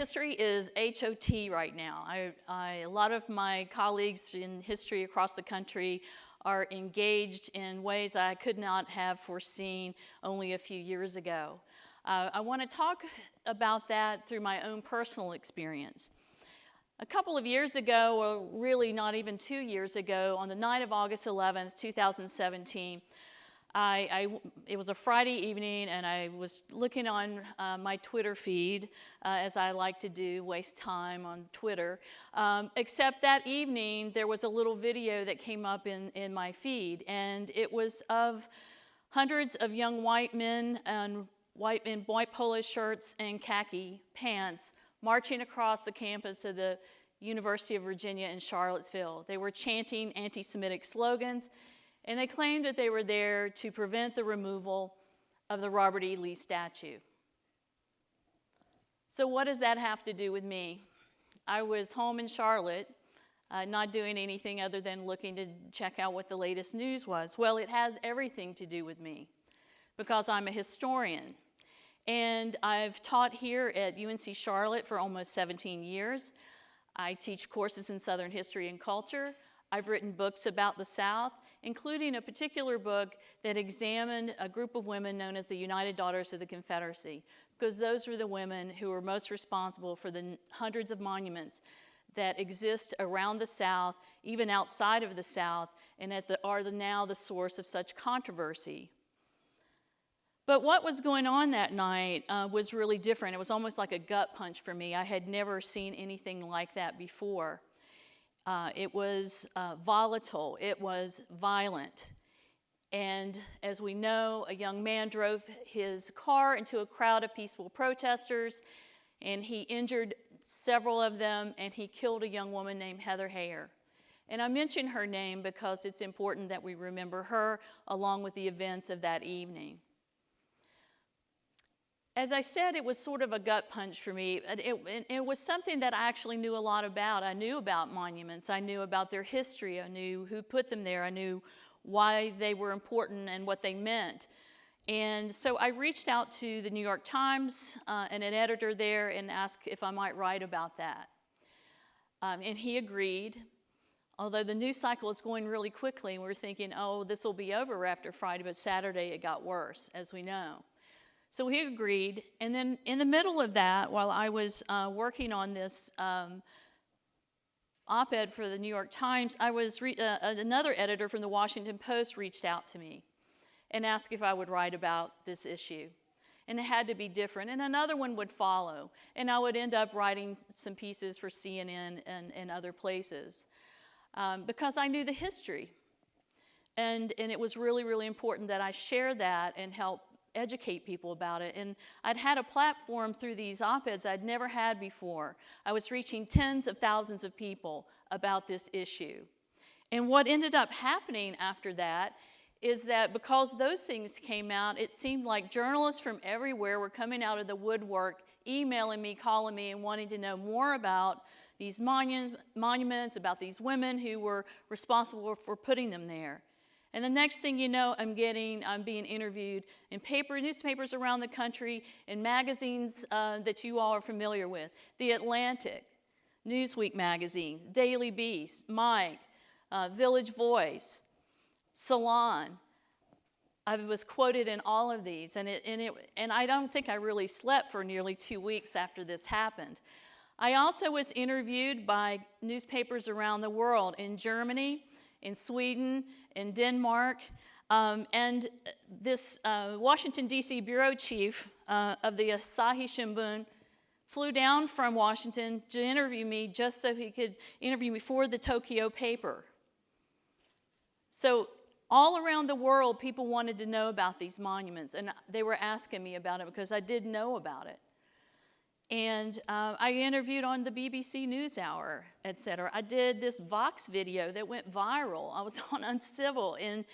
history is HOT right now. A lot of my colleagues in history across the country are engaged in ways I could not have foreseen only a few years ago. I want to talk about that through my own personal experience. A couple of years ago, or really not even 2 years ago, on the night of August 11th, 2017, it was a Friday evening, and I was looking on my Twitter feed, as I like to do, waste time on Twitter. Except that evening, there was a little video that came up in my feed, and it was of hundreds of young white men in white polo shirts and khaki pants marching across the campus of the University of Virginia in Charlottesville. They were chanting anti-Semitic slogans, and they claimed that they were there to prevent the removal of the Robert E. Lee statue. So what does that have to do with me? I was home in Charlotte, not doing anything other than looking to check out what the latest news was. Well, it has everything to do with me, because I'm a historian. And I've taught here at UNC Charlotte for almost 17 years. I teach courses in Southern history and culture. I've written books about the South, including a particular book that examined a group of women known as the United Daughters of the Confederacy, because those were the women who were most responsible for the hundreds of monuments that exist around the South, even outside of the South, and are now the source of such controversy. But what was going on that night was really different. It was almost like a gut punch for me. I had never seen anything like that before. It was volatile, it was violent. And as we know, a young man drove his car into a crowd of peaceful protesters, and he injured several of them, and he killed a young woman named Heather Heyer. And I mention her name because it's important that we remember her along with the events of that evening. As I said, it was sort of a gut punch for me. It was something that I actually knew a lot about. I knew about monuments. I knew about their history. I knew who put them there. I knew why they were important and what they meant. And so I reached out to the New York Times and an editor there and asked if I might write about that. And he agreed. Although the news cycle is going really quickly, and we're thinking, oh, this will be over after Friday, but Saturday it got worse, as we know. So he agreed, and then in the middle of that, while I was working on this op-ed for the New York Times, another editor from the Washington Post reached out to me and asked if I would write about this issue. And it had to be different, and another one would follow, and I would end up writing some pieces for CNN and other places because I knew the history. And it was really, really important that I share that and help educate people about it. And I'd had a platform through these op-eds I'd never had before. I was reaching tens of thousands of people about this issue. And what ended up happening after that is that because those things came out, it seemed like journalists from everywhere were coming out of the woodwork, emailing me, calling me, and wanting to know more about these monuments, about these women who were responsible for putting them there. And the next thing you know, I'm being interviewed in newspapers around the country, in magazines that you all are familiar with. The Atlantic, Newsweek magazine, Daily Beast, Mike, Village Voice, Salon. I was quoted in all of these, and I don't think I really slept for nearly 2 weeks after this happened. I also was interviewed by newspapers around the world, in Germany, in Sweden, in Denmark, and this Washington, D.C. bureau chief of the Asahi Shimbun flew down from Washington to interview me just so he could interview me for the Tokyo paper. So all around the world, people wanted to know about these monuments, and they were asking me about it because I did know about it. And I interviewed on the BBC NewsHour, etc. I did this Vox video that went viral. I was on Uncivil, and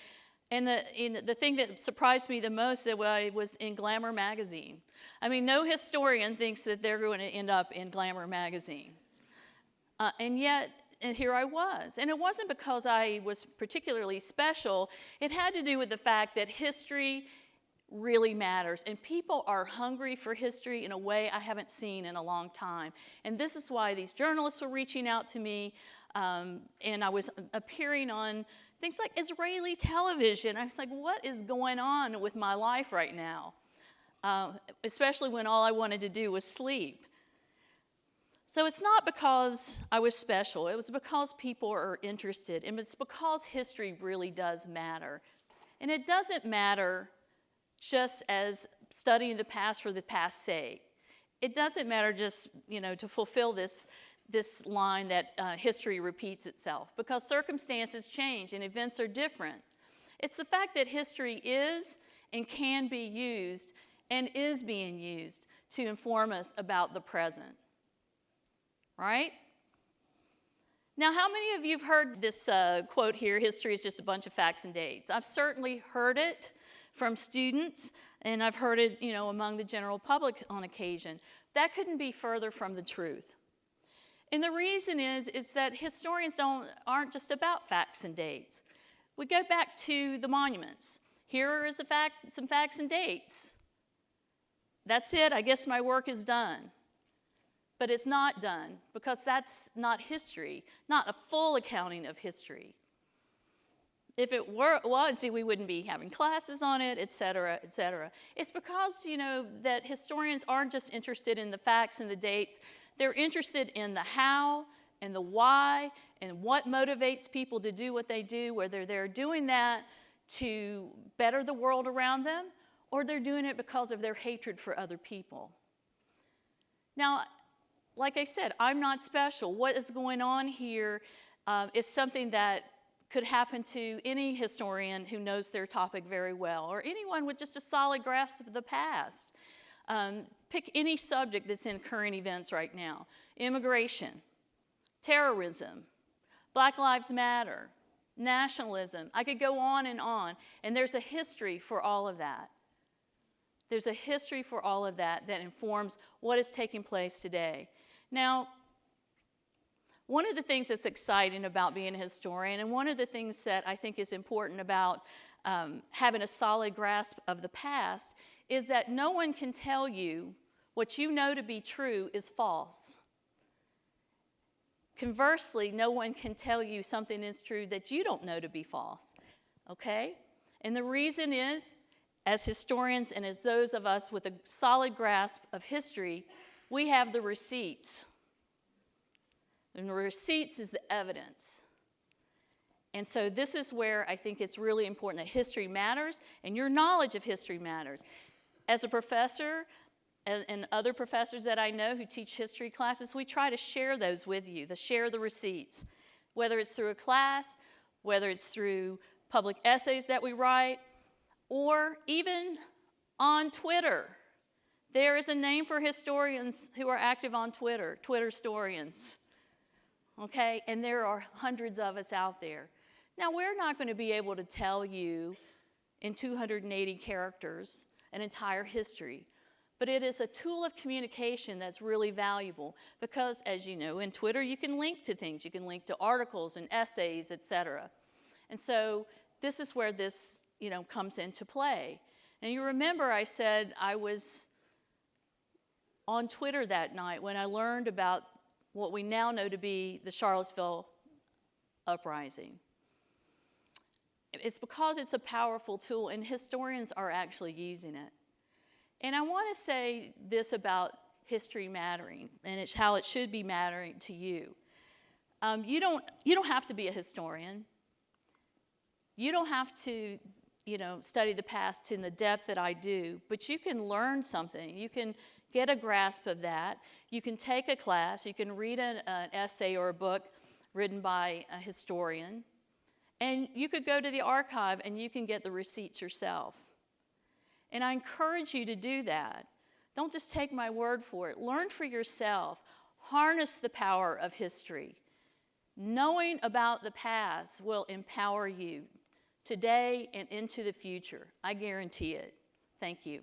the thing that surprised me the most that I was in Glamour magazine. I mean, no historian thinks that they're going to end up in Glamour magazine. And yet, here I was. And it wasn't because I was particularly special. It had to do with the fact that history really matters. And people are hungry for history in a way I haven't seen in a long time. And this is why these journalists were reaching out to me, and I was appearing on things like Israeli television. I was like, what is going on with my life right now? Especially when all I wanted to do was sleep. So it's not because I was special. It was because people are interested. And it's because history really does matter. And it doesn't matter just as studying the past for the past's sake. It doesn't matter just, to fulfill this line that history repeats itself, because circumstances change and events are different. It's the fact that history is and can be used and is being used to inform us about the present. Right? Now, how many of you have heard this quote here, history is just a bunch of facts and dates? I've certainly heard it from students, and I've heard it, among the general public on occasion. That couldn't be further from the truth. And the reason is that historians aren't just about facts and dates. We go back to the monuments. Here is some facts and dates. That's it. I guess my work is done. But it's not done, because that's not history, not a full accounting of history. If it was, we wouldn't be having classes on it, et cetera, et cetera. It's because, that historians aren't just interested in the facts and the dates. They're interested in the how and the why and what motivates people to do what they do, whether they're doing that to better the world around them or they're doing it because of their hatred for other people. Now, like I said, I'm not special. What is going on here is something that could happen to any historian who knows their topic very well, or anyone with just a solid grasp of the past. Pick any subject that's in current events right now. Immigration, terrorism, Black Lives Matter, nationalism. I could go on, and there's a history for all of that. There's a history for all of that that informs what is taking place today. Now, one of the things that's exciting about being a historian, and one of the things that I think is important about having a solid grasp of the past, is that no one can tell you what you know to be true is false. Conversely, no one can tell you something is true that you don't know to be false, okay? And the reason is, as historians and as those of us with a solid grasp of history, we have the receipts. And the receipts is the evidence. And so this is where I think it's really important that history matters and your knowledge of history matters. As a professor and other professors that I know who teach history classes, we try to share those with you, to share the receipts, whether it's through a class, whether it's through public essays that we write, or even on Twitter. There is a name for historians who are active on Twitter, Twitterstorians. Okay, and there are hundreds of us out there. Now, we're not going to be able to tell you in 280 characters an entire history, but it is a tool of communication that's really valuable because, as you know, in Twitter you can link to things. You can link to articles and essays, etc. And so this is where this, comes into play. And you remember I said I was on Twitter that night when I learned about what we now know to be the Charlottesville uprising. It's because it's a powerful tool, and historians are actually using it. And I want to say this about history mattering, and it's how it should be mattering to you. You don't have to be a historian. You don't have to, study the past in the depth that I do, but you can learn something. You can get a grasp of that. You can take a class. You can read an essay or a book written by a historian. And you could go to the archive and you can get the receipts yourself. And I encourage you to do that. Don't just take my word for it. Learn for yourself. Harness the power of history. Knowing about the past will empower you today and into the future. I guarantee it. Thank you.